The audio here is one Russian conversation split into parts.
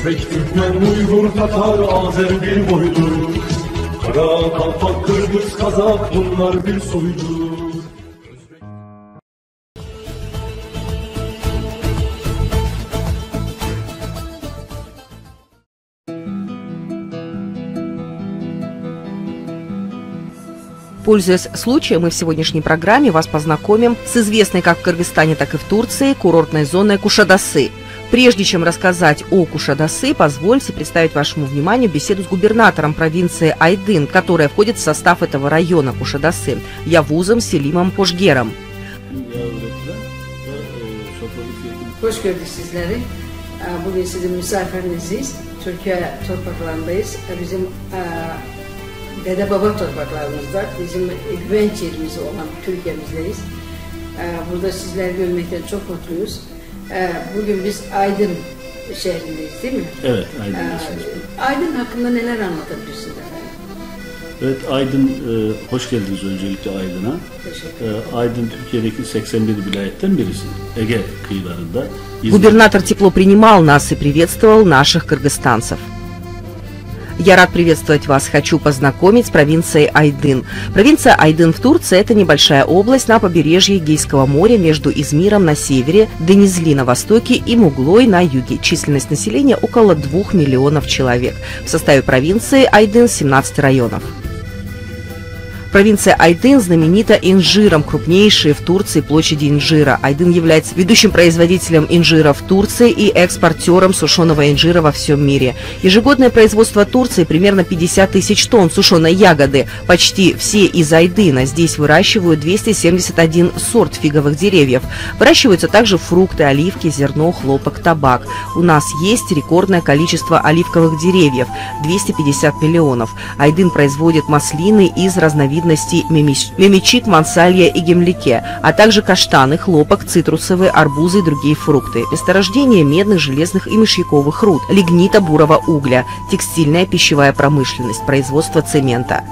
Özbek, Türkmen, Uygur, Tatar, Azer bir boydur. Kara, Kalpak, Kırgız, Kazak bunlar bir soydur. Пользуясь случаем, мы в сегодняшней программе вас познакомим с известной как в Кыргызстане, так и в Турции курортной зоной Кушадасы. Прежде чем рассказать о Кушадасы, позвольте представить вашему вниманию беседу с губернатором провинции Айдын, которая входит в состав этого района Кушадасы, Явузом Селимом Пожгером. Hoş gördük sizleri. Bugün sizin misafiriniziz. Türkiye topraklarındayız. Bizim dede baba topraklarımızda, bizim güvenç yerimiz olan Türkiye'mizdeyiz. Burada sizleri görmekten çok mutluyuz. Bugün biz Aydın şehrindeyiz, değil mi? Evet, Aydın şehri. Aydın hakkında neler anlatabilirsiniz efendim? Evet, Aydın, hoş geldiniz öncelikle Aydın'a. Aydın Türkiye'deki 81 vilayetten birisi. Ege kıyılarında. Губернатор тепло принимал нас и приветствовал наших кыргызстанцев. Я рад приветствовать вас. Хочу познакомить с провинцией Айдын. Провинция Айдын в Турции – это небольшая область на побережье Эгейского моря между Измиром на севере, Денизли на востоке и Муглой на юге. Численность населения около 2 миллионов человек. В составе провинции Айдын 17 районов. Провинция Айдын знаменита инжиром, крупнейшей в Турции площади инжира. Айдын является ведущим производителем инжира в Турции и экспортером сушеного инжира во всем мире. Ежегодное производство Турции примерно 50 тысяч тонн сушеной ягоды. Почти все из Айдына. Здесь выращивают 271 сорт фиговых деревьев. Выращиваются также фрукты, оливки, зерно, хлопок, табак. У нас есть рекордное количество оливковых деревьев – 250 миллионов. Айдын производит маслины из разновидностей мемичит, мансалья и гемлике, а также каштаны, хлопок, цитрусовые, арбузы и другие фрукты. Месторождение медных, железных и мышьяковых руд, лигнита, бурого угля, текстильная, пищевая промышленность, производство цемента.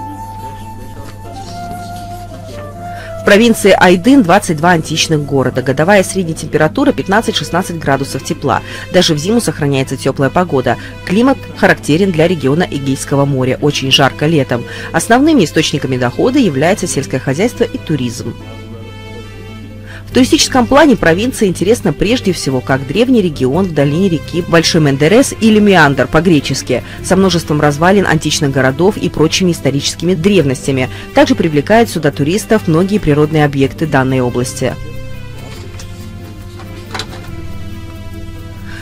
В провинции Айдын 22 античных города. Годовая средняя температура 15-16 градусов тепла. Даже в зиму сохраняется теплая погода. Климат характерен для региона Эгейского моря. Очень жарко летом. Основными источниками дохода являются сельское хозяйство и туризм. В туристическом плане провинция интересна прежде всего как древний регион в долине реки Большой Мендерес или Меандр по-гречески, со множеством развалин античных городов и прочими историческими древностями. Также привлекают сюда туристов многие природные объекты данной области.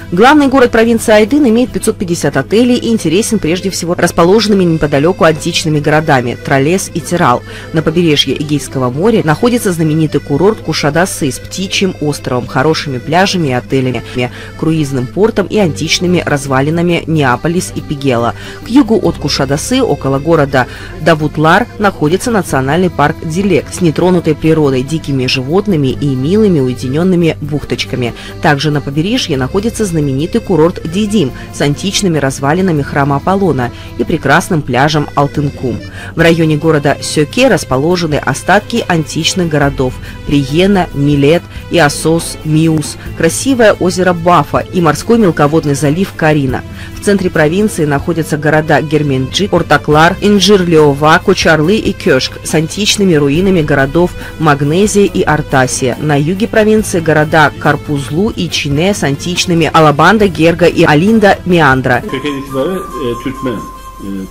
Главный город провинции Айдын имеет 550 отелей и интересен прежде всего расположенными неподалеку античными городами Тралес и Тирал. На побережье Эгейского моря находится знаменитый курорт Кушадасы с птичьим островом, хорошими пляжами и отелями, круизным портом и античными развалинами Неаполис и Пигела. К югу от Кушадасы, около города Давутлар, находится национальный парк Дилек с нетронутой природой, дикими животными и милыми уединенными бухточками. Также на побережье находится знаменитый курорт Дидим с античными развалинами храма Аполлона и прекрасным пляжем Алтынкум. В районе города Сёке расположены остатки античных городов Приена, Милет, Иосос, Миус, красивое озеро Бафа и морской мелководный залив Карина. В центре провинции находятся города Герменджик, Ортаклар, Инжир-Леова, Кочарлы и Кёшк с античными руинами городов Магнезия и Артасия. На юге провинции города Карпузлу и Чине с античными Алабанда, Герга и Алинда, Меандра. Köken itibariyle Türkmen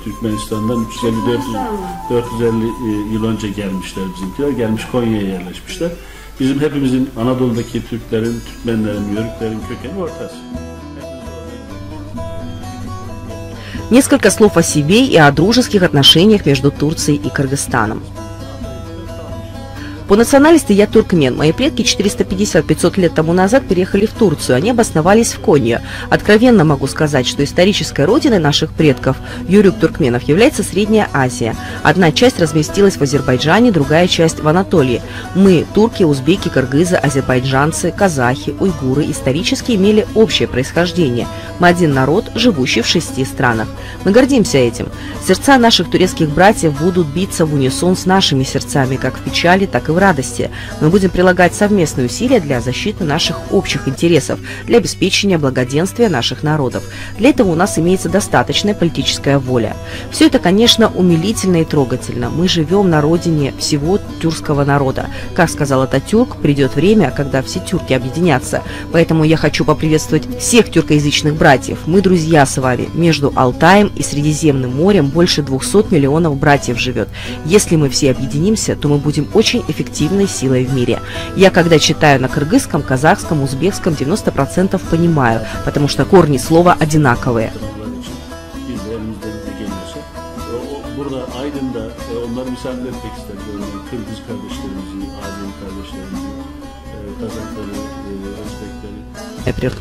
Türkmenistan'dan 450 yıl önce gelmişler bizimkiler. Gelmiş Konya'ya yerleşmişler. Bizim hepimizin Anadolu'daki Türklerin, Türkmenlerin, Yörüklerin kökeni ortası. Несколько слов о себе и о дружеских отношениях между Турцией и Кыргызстаном. По национальности я туркмен. Мои предки 450-500 лет тому назад переехали в Турцию. Они обосновались в Конье. Откровенно могу сказать, что исторической родиной наших предков, юрюк-туркменов, является Средняя Азия. Одна часть разместилась в Азербайджане, другая часть в Анатолии. Мы, турки, узбеки, кыргызы, азербайджанцы, казахи, уйгуры, исторически имели общее происхождение. Мы один народ, живущий в 6 странах. Мы гордимся этим. Сердца наших турецких братьев будут биться в унисон с нашими сердцами, как в печали, так и в радости. Мы будем прилагать совместные усилия для защиты наших общих интересов, для обеспечения благоденствия наших народов. Для этого у нас имеется достаточная политическая воля. Все это, конечно, умилительно и трогательно. Мы живем на родине всего тюркского народа. Как сказал Ататюрк, придет время, когда все тюрки объединятся. Поэтому я хочу поприветствовать всех тюркоязычных братьев. Мы друзья с вами. Между Алтаем и Средиземным морем больше 200 миллионов братьев живет. Если мы все объединимся, то мы будем очень эффективной силой в мире. Я, когда читаю на кыргызском, казахском, узбекском, 90% понимаю, потому что корни слова одинаковые. Burada Aydın'da onları misafir etmek istedim. Kırgız kardeşlerimizi, Azeri kardeşlerimizi, Kazakları, Özbekleri.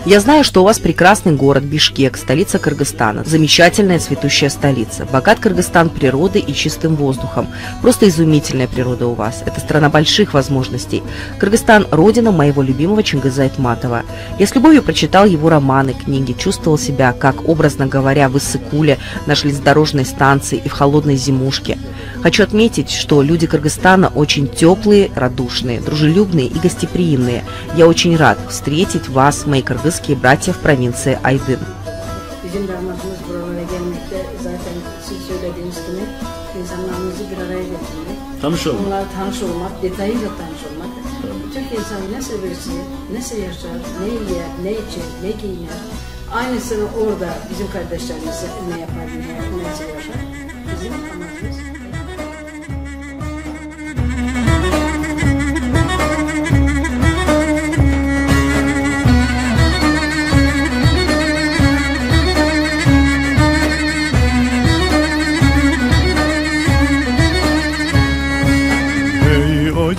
Я знаю, что у вас прекрасный город Бишкек, столица Кыргызстана. Замечательная цветущая столица. Богат Кыргызстан природой и чистым воздухом. Просто изумительная природа у вас. Это страна больших возможностей. Кыргызстан – родина моего любимого Чингиза Айтматова. Я с любовью прочитал его романы, книги, чувствовал себя, как, образно говоря, в Иссык-Куле, на железнодорожной станции и в холодной зимушке. Хочу отметить, что люди Кыргызстана очень теплые, радушные, дружелюбные и гостеприимные. Я очень рад встретить вас, мои кыргызские братья в провинции Айдын. Bizim damadımız buralara gelmekte zaten siz söylediğiniz gibi insanlarımızı bir araya getirmek. Tanış olmak. Onlarla tanış olmak, detayıyla tanış olmak. Türk insanı nasıl birisi, nasıl yaşar, ne yer, ne içer, ne giyer. Aynısını orada bizim kardeşlerimiz ne yapar, nasıl yaşar. Bizim amacımız.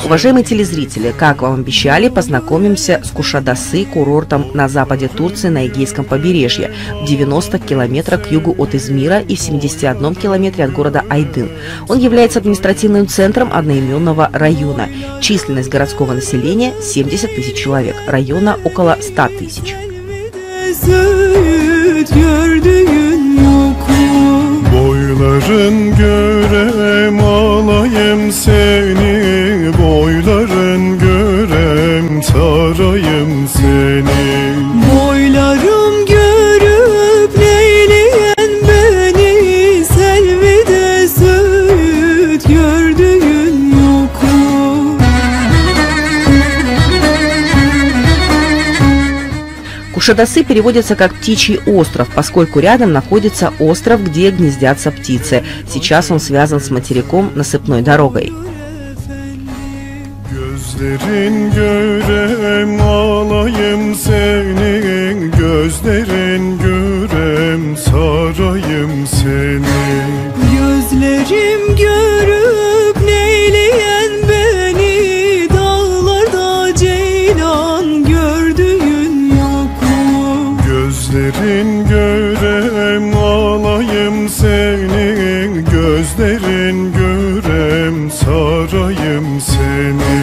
Уважаемые телезрители, как вам обещали, познакомимся с Кушадасы, курортом на западе Турции на Эгейском побережье, в 90 километрах к югу от Измира и в 71 километре от города Айдын. Он является административным центром одноименного района. Численность городского населения 70 тысяч человек, района около 100 тысяч. Boyların görem alayım seni, boyların görem sarayım seni. Boylarım görüp neyleyen beni, selvide söğüt gördüğün yok mu? Кушадасы переводится как «птичий остров», поскольку рядом находится остров, где гнездятся птицы. Сейчас он связан с материком насыпной дорогой. Gözlerin görem alayım seni, gözlerin görem sarayım seni. Gözlerim görüp neyleyen beni, dağlarda ceylan gördüğün yok mu? Gözlerin görem alayım seni, gözlerin görem sarayım seni.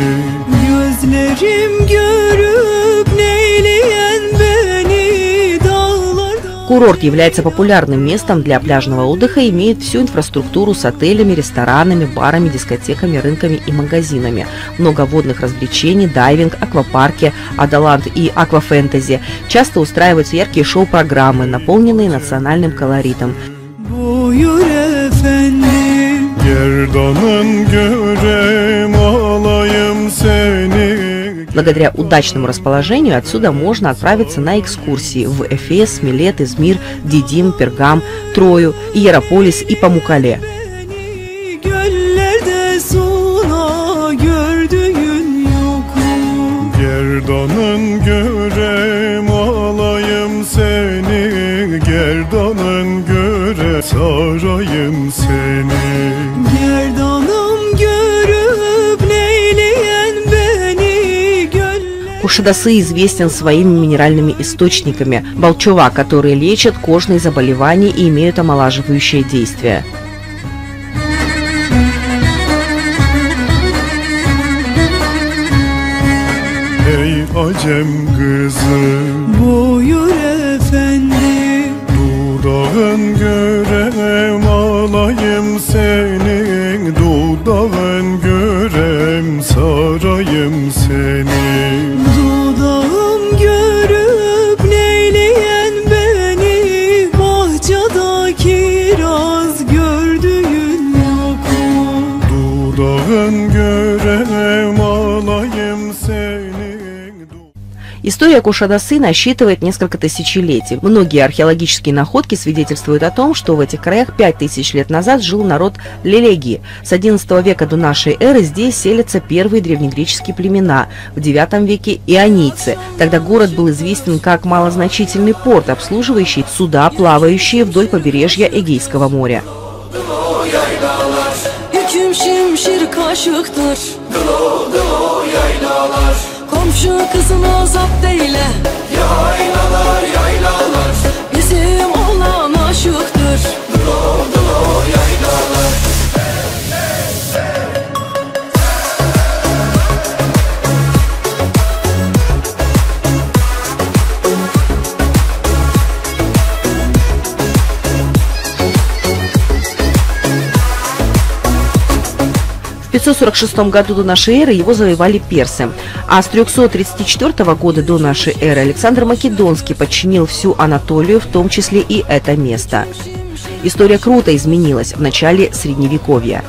Gözlerim görüp neyleyen beni, dağlarda... Курорт является популярным местом для пляжного отдыха и имеет всю инфраструктуру с отелями, ресторанами, барами, дискотеками, рынками и магазинами. Много водных развлечений, дайвинг, аквапарки, Адалант и аквафэнтези. Часто устраиваются яркие шоу-программы, наполненные национальным колоритом. Yerdanın görem alayım seni. Благодаря удачному расположению отсюда можно отправиться на экскурсии в Эфес, Милет, Измир, Дидим, Пергам, Трою, Иераполис и Памуккале. Gerdanın görem alayım seni, gerdanın göre sarayım seni. Gerdanım görüp neyleyen beni göller. Куршадасы известен своими минеральными источниками балчова, которые лечат кожные заболевания и имеют омолаживающее действие. Ey acem kızı, buyur efendi, dudağın görem alayım senin, dudağın görem sarayım seni. Dudağım görüp neyleyen beni, bahçada kiraz gördüğün yok mu? Dudağın görem alayım senin. История Куршадасы насчитывает несколько тысячелетий. Многие археологические находки свидетельствуют о том, что в этих краях 5000 лет назад жил народ Лелеги. С XI века до нашей эры здесь селятся первые древнегреческие племена, в IX веке ионийцы. Тогда город был известен как малозначительный порт, обслуживающий суда, плавающие вдоль побережья Эгейского моря. Komşu kızına zapt eyle. Yaylalar yaylalar, bizim oğlan aşıktır. Dulo dulo yaylalar. В 546 году до нашей эры его завоевали персы, а с 334 года до нашей эры Александр Македонский подчинил всю Анатолию, в том числе и это место. История круто изменилась в начале Средневековья.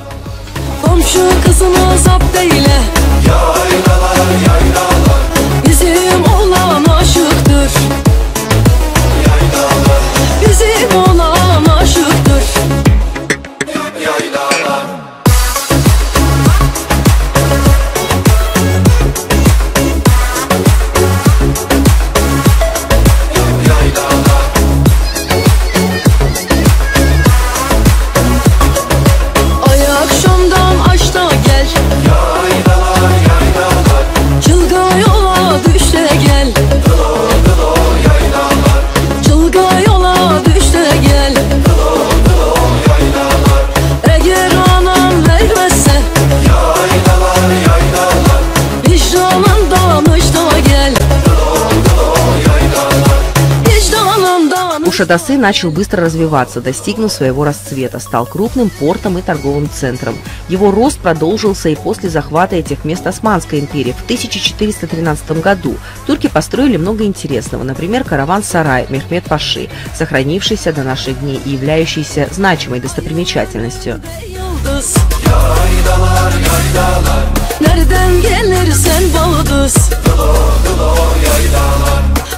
Куршадасы начал быстро развиваться, достигнув своего расцвета, стал крупным портом и торговым центром. Его рост продолжился и после захвата этих мест Османской империи в 1413 году. Турки построили много интересного, например, караван-сарай Мехмед Паши, сохранившийся до наших дней и являющийся значимой достопримечательностью.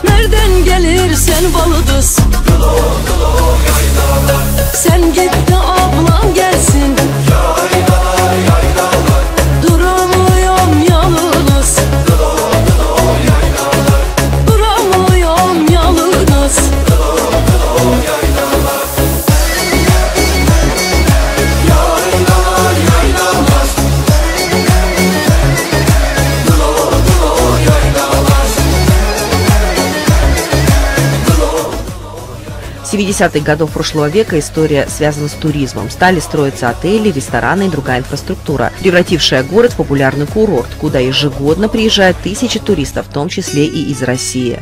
Nereden gelirsen balıdız, sen git de ablam gelsin. Yaylalar yaylalar, duramıyorum yalnız. Duramıyorum yalnız. С 70-х годов прошлого века история связана с туризмом. Стали строиться отели, рестораны и другая инфраструктура, превратившая город в популярный курорт, куда ежегодно приезжают тысячи туристов, в том числе и из России.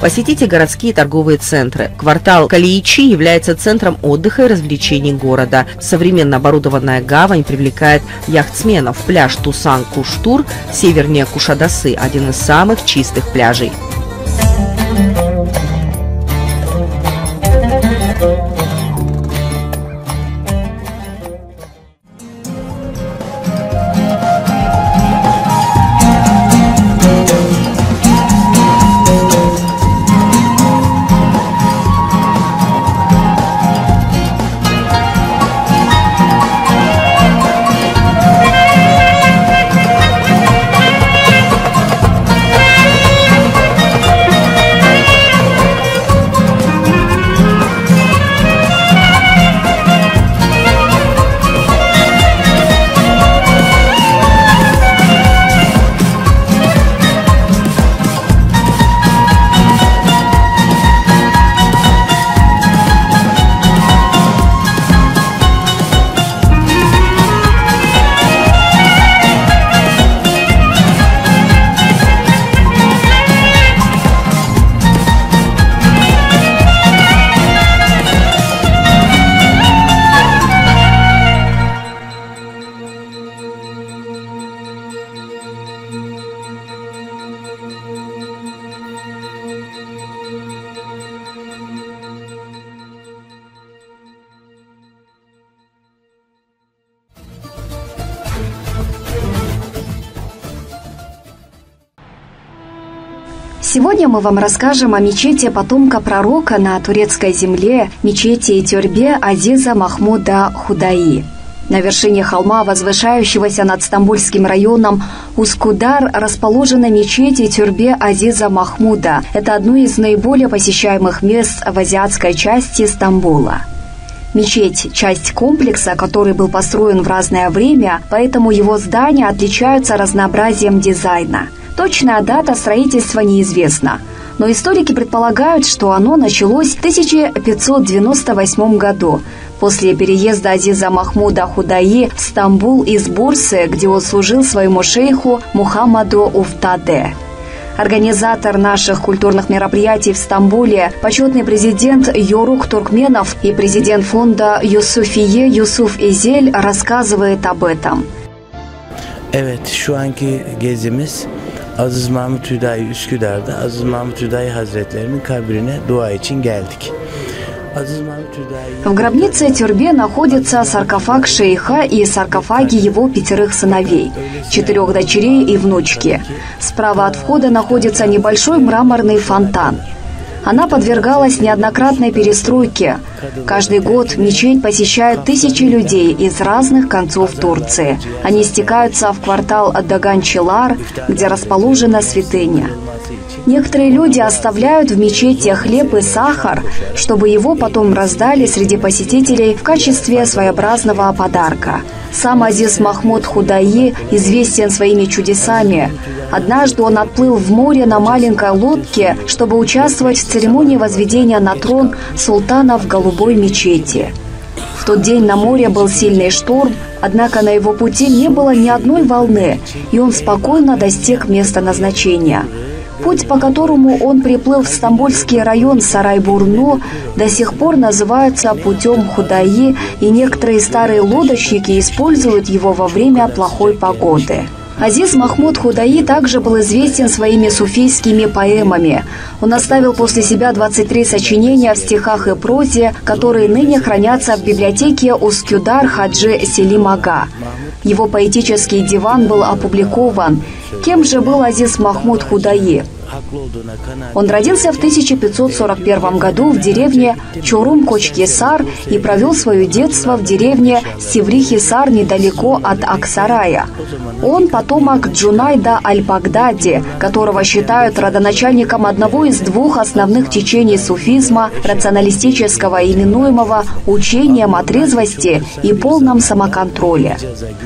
Посетите городские торговые центры. Квартал Калиичи является центром отдыха и развлечений города. Современно оборудованная гавань привлекает яхтсменов. Пляж Тусан-Куштур, севернее Кушадасы, один из самых чистых пляжей. Сегодня мы вам расскажем о мечети потомка пророка на турецкой земле, мечети Тюрбе Азиза Махмуда Худаи. На вершине холма, возвышающегося над Стамбульским районом Ускудар, расположена мечеть Тюрбе Азиза Махмуда. Это одно из наиболее посещаемых мест в азиатской части Стамбула. Мечеть – часть комплекса, который был построен в разное время, поэтому его здания отличаются разнообразием дизайна. Точная дата строительства неизвестна, но историки предполагают, что оно началось в 1598 году, после переезда Азиза Махмуда Худаи в Стамбул из Бурсы, где он служил своему шейху Мухаммаду Уфтаде. Организатор наших культурных мероприятий в Стамбуле, почетный президент Йорук Туркменов и президент фонда Юсуфие Юсуф Изель рассказывает об этом. Evet, şu anki gezimiz Aziz Mahmut Hüdayi Üsküdar'da Aziz Mahmut Hüdayi Hazretlerinin kabrine dua için geldik. В гробнице Тюрбе находится саркофаг шейха и саркофаги его 5 сыновей, 4 дочерей и внучки. Справа от входа находится небольшой мраморный фонтан. Она подвергалась неоднократной перестройке. Каждый год мечеть посещают тысячи людей из разных концов Турции. Они стекаются в квартал Даган-Чилар, где расположена святыня. Некоторые люди оставляют в мечети хлеб и сахар, чтобы его потом раздали среди посетителей в качестве своеобразного подарка. Сам Азиз Махмуд Худаи известен своими чудесами. Однажды он отплыл в море на маленькой лодке, чтобы участвовать в церемонии возведения на трон султана в голубой мечети. В тот день на море был сильный шторм, однако на его пути не было ни одной волны, и он спокойно достиг места назначения. Путь, по которому он приплыл в стамбульский район Сарайбурну, до сих пор называется путем Худаи, и некоторые старые лодочники используют его во время плохой погоды. Азиз Махмуд Худаи также был известен своими суфийскими поэмами. Он оставил после себя 23 сочинения в стихах и прозе, которые ныне хранятся в библиотеке Ускюдар Хаджи Селим Ага. Его поэтический диван был опубликован. Кем же был Азиз Махмуд Худаи? Он родился в 1541 году в деревне Чорум-Кочкесар и провел свое детство в деревне Севри-Хисар недалеко от Аксарая. Он потомок Джунайда Аль-Багдади, которого считают родоначальником одного из двух основных течений суфизма, рационалистического, именуемого учением о трезвости и полном самоконтроле.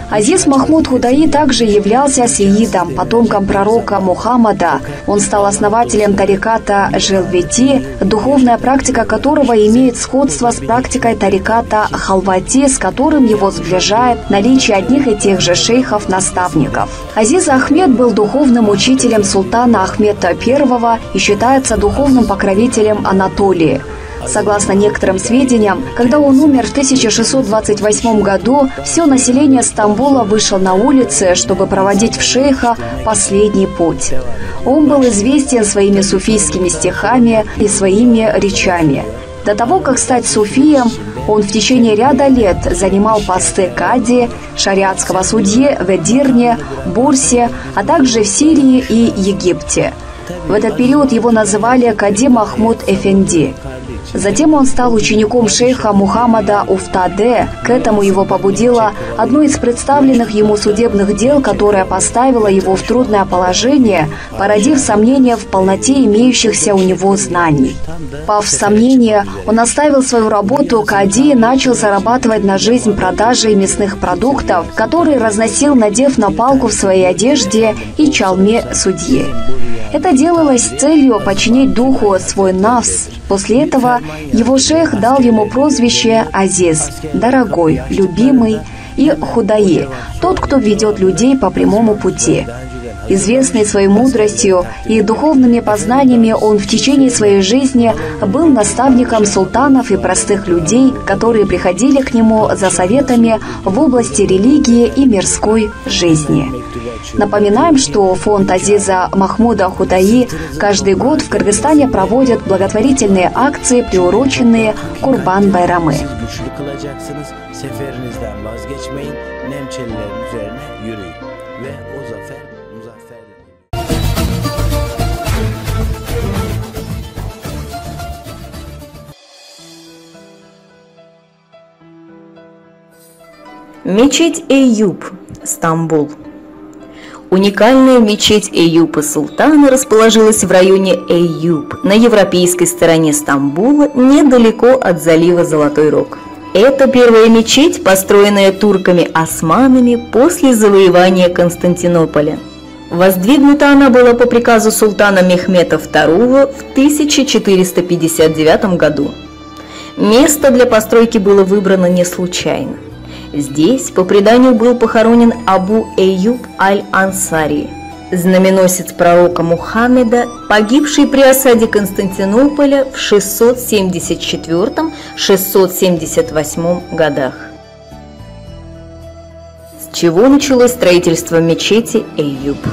Азиз Махмуд Худаи также являлся сеидом, потомком пророка Мухаммада. Он стал стал основателем тариката Желвети, духовная практика которого имеет сходство с практикой тариката Халвати, с которым его сближает наличие одних и тех же шейхов-наставников. Азиз Ахмед был духовным учителем султана Ахмеда I и считается духовным покровителем Анатолии. Согласно некоторым сведениям, когда он умер в 1628 году, все население Стамбула вышло на улицы, чтобы проводить в шейха последний путь. Он был известен своими суфийскими стихами и своими речами. До того, как стать суфием, он в течение ряда лет занимал посты кади, шариатского судьи в Эдирне, Бурсе, а также в Сирии и Египте. В этот период его называли Кади Махмуд Эфенди. Затем он стал учеником шейха Мухаммада Уфтаде. К этому его побудило одно из представленных ему судебных дел, которое поставило его в трудное положение, породив сомнения в полноте имеющихся у него знаний. Впав в сомнение, он оставил свою работу кади и начал зарабатывать на жизнь продажей мясных продуктов, которые разносил, надев на палку в своей одежде и чалме судьи. Это делалось с целью подчинить духу свой нафс. После этого его шейх дал ему прозвище Азиз, дорогой, любимый, и Худаи, тот, кто ведет людей по прямому пути. Известный своей мудростью и духовными познаниями, он в течение своей жизни был наставником султанов и простых людей, которые приходили к нему за советами в области религии и мирской жизни. Напоминаем, что фонд Азиза Махмуда Худаи каждый год в Кыргызстане проводит благотворительные акции, приуроченные Курбан-Байрамы. Мечеть Эйюп, Стамбул. Уникальная мечеть Эйюпа Султана расположилась в районе Эйюп на европейской стороне Стамбула, недалеко от залива Золотой Рог. Это первая мечеть, построенная турками-османами после завоевания Константинополя. Воздвигнута она была по приказу султана Мехмета II в 1459 году. Место для постройки было выбрано не случайно. Здесь, по преданию, был похоронен Абу Эйюб аль-Ансари, знаменосец пророка Мухаммеда, погибший при осаде Константинополя в 674-678 годах. С чего началось строительство мечети Эйюб?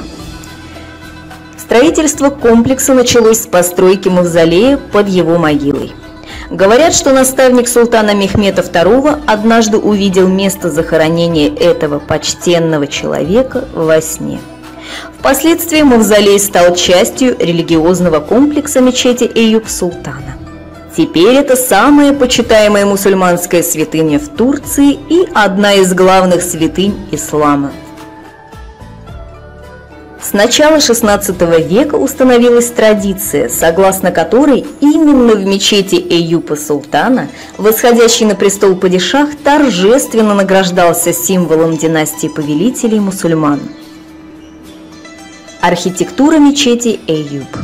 Строительство комплекса началось с постройки мавзолея под его могилой. Говорят, что наставник султана Мехмета II однажды увидел место захоронения этого почтенного человека во сне. Впоследствии мавзолей стал частью религиозного комплекса мечети Эйюп Султана. Теперь это самая почитаемая мусульманская святыня в Турции и одна из главных святынь ислама. С начала XVI века установилась традиция, согласно которой именно в мечети Эйюпа Султана восходящий на престол падишах торжественно награждался символом династии повелителей мусульман. Архитектура мечети Эйюп.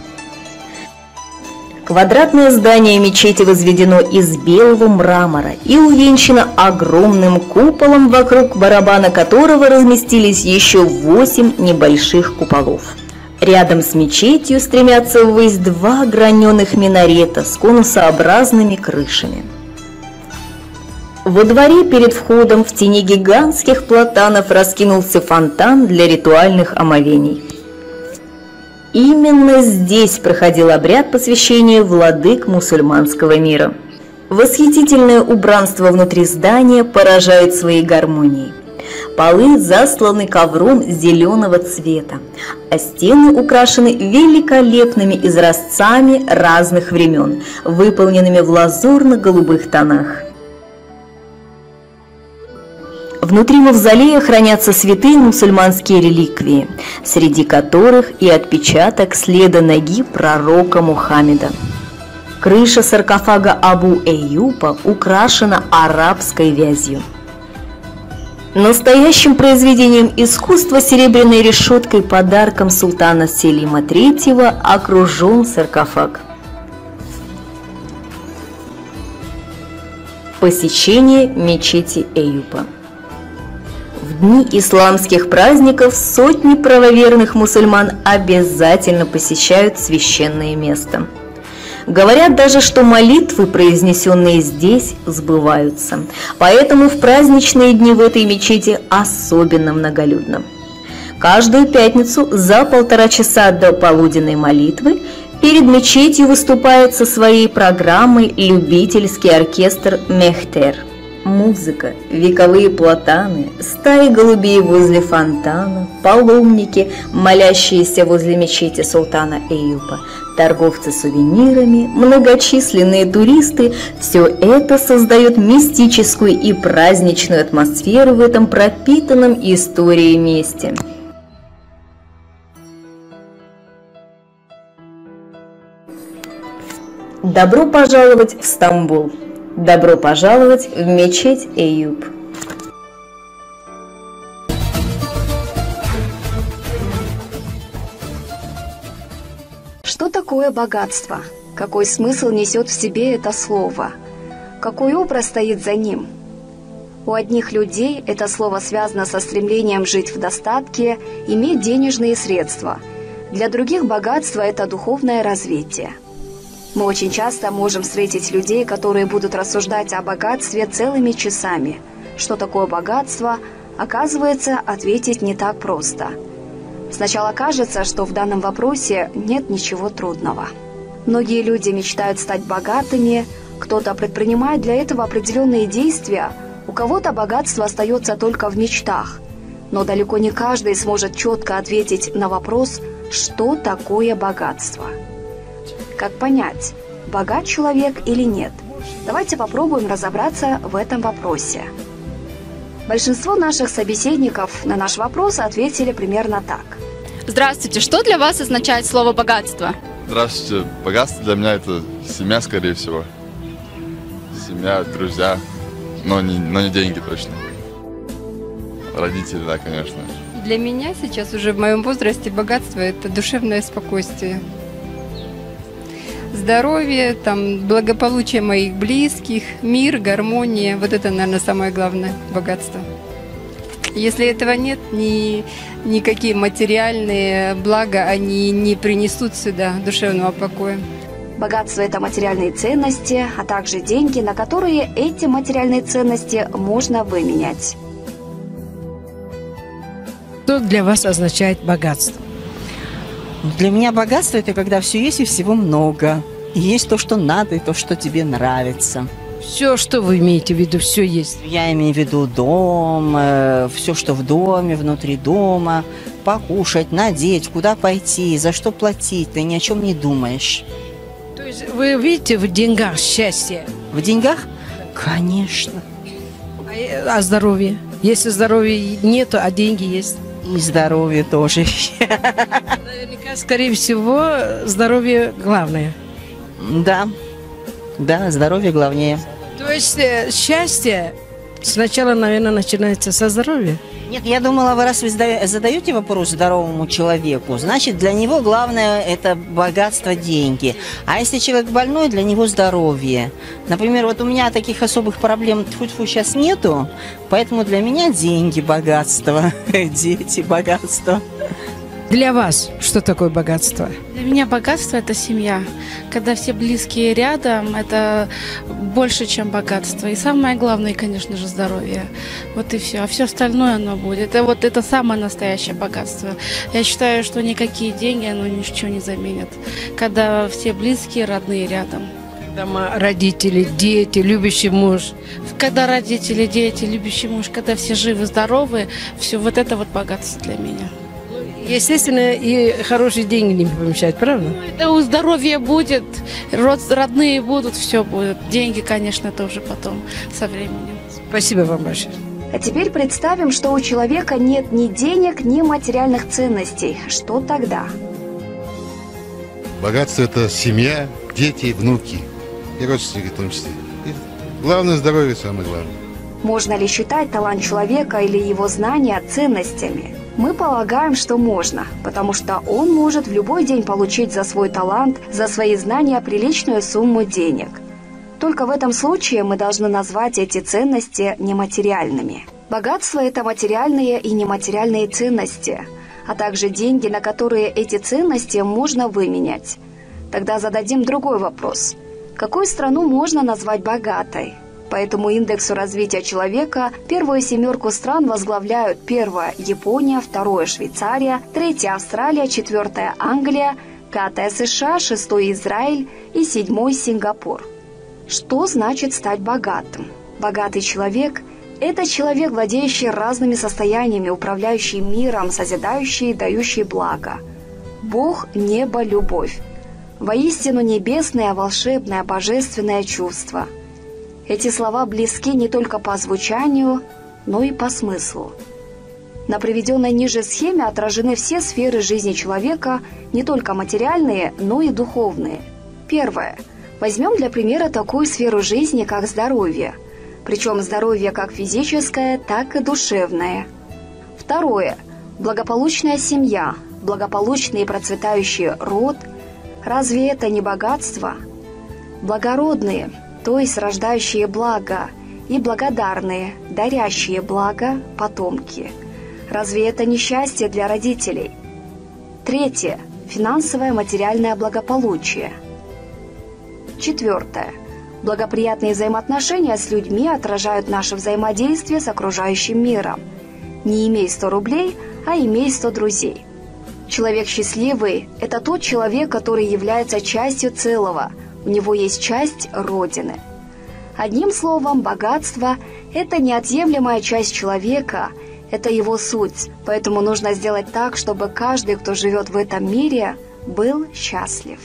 Квадратное здание мечети возведено из белого мрамора и увенчано огромным куполом, вокруг барабана которого разместились еще 8 небольших куполов. Рядом с мечетью стремятся ввысь 2 граненых минарета с конусообразными крышами. Во дворе перед входом в тени гигантских платанов раскинулся фонтан для ритуальных омовений. Именно здесь проходил обряд посвящения владык мусульманского мира. Восхитительное убранство внутри здания поражает своей гармонией. Полы засланы ковром зеленого цвета, а стены украшены великолепными изразцами разных времен, выполненными в лазурно-голубых тонах. Внутри мавзолея хранятся святые мусульманские реликвии, среди которых и отпечаток следа ноги пророка Мухаммеда. Крыша саркофага Абу Эйюпа украшена арабской вязью. Настоящим произведением искусства серебряной решеткой подарком султана Селима III окружен саркофаг. Посещение мечети Эйюпа. В дни исламских праздников сотни правоверных мусульман обязательно посещают священное место. Говорят даже, что молитвы, произнесенные здесь, сбываются. Поэтому в праздничные дни в этой мечети особенно многолюдно. Каждую пятницу за 1,5 часа до полуденной молитвы перед мечетью выступает со своей программой любительский оркестр «Мехтер». Музыка, вековые платаны, стаи голубей возле фонтана, паломники, молящиеся возле мечети султана Эйюпа, торговцы сувенирами, многочисленные туристы – все это создает мистическую и праздничную атмосферу в этом пропитанном историей месте. Добро пожаловать в Стамбул! Добро пожаловать в мечеть Эйюп! Что такое богатство? Какой смысл несет в себе это слово? Какой образ стоит за ним? У одних людей это слово связано со стремлением жить в достатке, иметь денежные средства. Для других богатство – это духовное развитие. Мы очень часто можем встретить людей, которые будут рассуждать о богатстве целыми часами. Что такое богатство? Оказывается, ответить не так просто. Сначала кажется, что в данном вопросе нет ничего трудного. Многие люди мечтают стать богатыми, кто-то предпринимает для этого определенные действия, у кого-то богатство остается только в мечтах. Но далеко не каждый сможет четко ответить на вопрос, что такое богатство. Как понять, богат человек или нет? Давайте попробуем разобраться в этом вопросе. Большинство наших собеседников на наш вопрос ответили примерно так. Здравствуйте, что для вас означает слово «богатство»? Здравствуйте, богатство для меня это семья, скорее всего. Семья, друзья, но не деньги точно. Родители, да, конечно. Для меня сейчас уже в моем возрасте богатство – это душевное спокойствие. Здоровье, благополучие моих близких, мир, гармония. Вот это, наверное, самое главное богатство. Если этого нет, никакие материальные блага, они не принесут сюда душевного покоя. Богатство – это материальные ценности, а также деньги, на которые эти материальные ценности можно выменять. Что для вас означает богатство? Для меня богатство – это когда все есть и всего много. И есть то, что надо, и то, что тебе нравится. Все, что вы имеете в виду, все есть? Я имею в виду дом, все, что в доме, внутри дома, покушать, надеть, куда пойти, за что платить, ты ни о чем не думаешь. То есть вы видите в деньгах счастье? В деньгах? Конечно. А здоровье? Если здоровья нету, а деньги есть? И здоровье тоже. Наверняка, скорее всего, здоровье главное. Да, здоровье главнее. То есть счастье сначала, наверное, начинается со здоровья? Нет, я думала, вы раз вы задаете вопрос здоровому человеку, значит, для него главное – это богатство, деньги. А если человек больной, для него здоровье. Например, вот у меня таких особых проблем тьфу-тьфу сейчас нету, поэтому для меня деньги – богатство, дети – богатство. Для вас что такое богатство? Для меня богатство – это семья. Когда все близкие рядом, это больше, чем богатство. И самое главное, конечно же, здоровье. Вот и все. А все остальное оно будет. Это самое настоящее богатство. Я считаю, что никакие деньги, оно ничего не заменят. Когда все близкие, родные рядом. Когда родители, дети, любящий муж. Когда родители, дети, любящий муж, когда все живы, здоровы, все вот это вот богатство для меня. Естественно, и хорошие деньги не помешают, правда? Это здоровье будет, родные будут, все будет. Деньги, конечно, тоже потом, со временем. Спасибо вам большое. А теперь представим, что у человека нет ни денег, ни материальных ценностей. Что тогда? Богатство – это семья, дети, внуки и родственники в том числе. И главное – здоровье самое главное. Можно ли считать талант человека или его знания ценностями? Мы полагаем, что можно, потому что он может в любой день получить за свой талант, за свои знания приличную сумму денег. Только в этом случае мы должны назвать эти ценности нематериальными. Богатство – это материальные и нематериальные ценности, а также деньги, на которые эти ценности можно выменять. Тогда зададим другой вопрос. Какую страну можно назвать богатой? По этому индексу развития человека первую семерку стран возглавляют: первая – Япония, вторая – Швейцария, третья – Австралия, четвертая – Англия, пятая – США, шестой – Израиль и седьмой – Сингапур. Что значит стать богатым? Богатый человек – это человек, владеющий разными состояниями, управляющий миром, созидающий и дающий благо. Бог, небо, любовь. Воистину небесное, волшебное, божественное чувство. Эти слова близки не только по звучанию, но и по смыслу. На приведенной ниже схеме отражены все сферы жизни человека, не только материальные, но и духовные. Первое. Возьмем для примера такую сферу жизни, как здоровье. Причем здоровье как физическое, так и душевное. Второе. Благополучная семья, благополучный и процветающий род. Разве это не богатство? Благородные, то есть рождающие благо, и благодарные, дарящие благо, потомки. Разве это не счастье для родителей? Третье. Финансовое материальное благополучие. Четвертое. Благоприятные взаимоотношения с людьми отражают наше взаимодействие с окружающим миром. Не имей 100 рублей, а имей 100 друзей. Человек счастливый – это тот человек, который является частью целого. У него есть часть Родины. Одним словом, богатство – это неотъемлемая часть человека, это его суть. Поэтому нужно сделать так, чтобы каждый, кто живет в этом мире, был счастлив.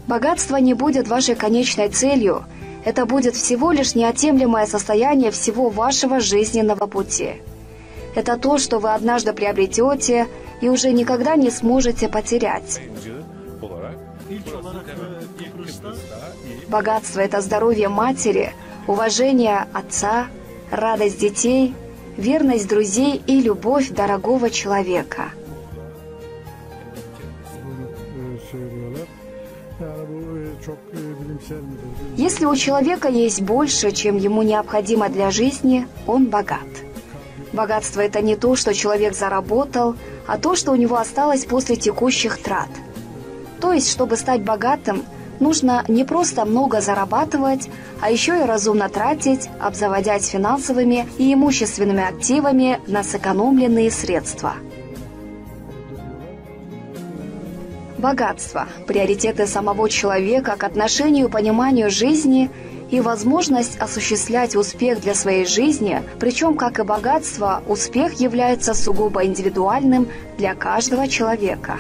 Богатство не будет вашей конечной целью, это будет всего лишь неотъемлемое состояние всего вашего жизненного пути. Это то, что вы однажды приобретете и уже никогда не сможете потерять. Богатство – это здоровье матери, уважение отца, радость детей, верность друзей и любовь дорогого человека. Если у человека есть больше, чем ему необходимо для жизни, он богат. Богатство – это не то, что человек заработал, а то, что у него осталось после текущих трат. То есть, чтобы стать богатым, нужно не просто много зарабатывать, а еще и разумно тратить, обзаводясь финансовыми и имущественными активами на сэкономленные средства. Богатство – приоритеты самого человека к отношению и пониманию жизни и возможность осуществлять успех для своей жизни, причем, как и богатство, успех является сугубо индивидуальным для каждого человека.